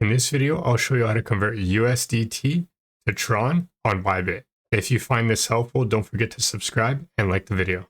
In this video, I'll show you how to convert USDT to TRON on Bybit. If you find this helpful, don't forget to subscribe and like the video.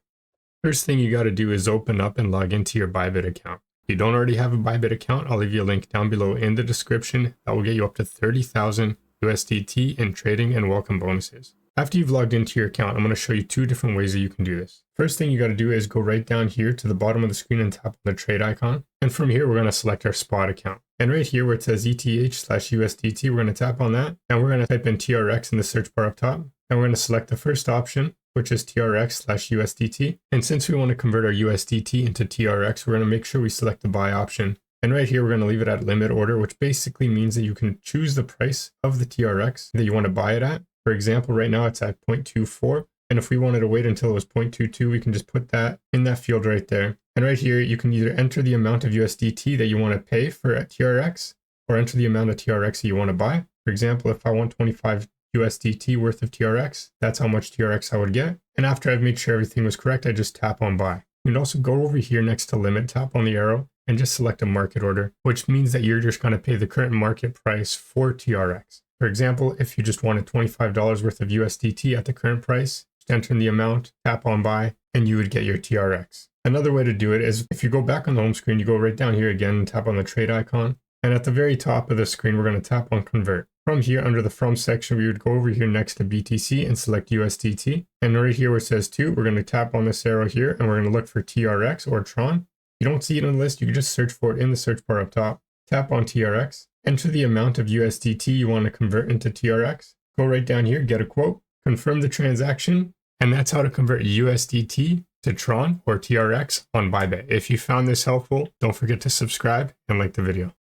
First thing you got to do is open up and log into your Bybit account. If you don't already have a Bybit account, I'll leave you a link down below in the description that will get you up to 30,000 USDT in trading and welcome bonuses. After you've logged into your account, I'm going to show you two different ways that you can do this. First thing you got to do is go right down here to the bottom of the screen and tap on the trade icon. And from here, we're going to select our spot account. And right here where it says ETH/USDT, we're going to tap on that. And we're going to type in TRX in the search bar up top. And we're going to select the first option, which is TRX/USDT. And since we want to convert our USDT into TRX, we're going to make sure we select the buy option. And right here, we're going to leave it at limit order, which basically means that you can choose the price of the TRX that you want to buy it at. For example, right now it's at 0.24. And if we wanted to wait until it was 0.22, we can just put that in that field right there. And right here, you can either enter the amount of USDT that you want to pay for a TRX or enter the amount of TRX that you want to buy. For example, if I want 25 USDT worth of TRX, that's how much TRX I would get. And after I've made sure everything was correct, I just tap on buy. You can also go over here next to limit, tap on the arrow, and just select a market order, which means that you're just going to pay the current market price for TRX. For example, if you just wanted $25 worth of USDT at the current price, just enter in the amount, tap on buy, and you would get your TRX. Another way to do it is if you go back on the home screen, you go right down here again and tap on the trade icon. And at the very top of the screen, we're going to tap on convert. From here, under the from section, we would go over here next to BTC and select USDT. And right here where it says to, we're going to tap on this arrow here and we're going to look for TRX or TRON. If you don't see it on the list, you can just search for it in the search bar up top. Tap on TRX. Enter the amount of USDT you want to convert into TRX. Go right down here, get a quote, confirm the transaction, and that's how to convert USDT to TRON or TRX on Bybit. If you found this helpful, don't forget to subscribe and like the video.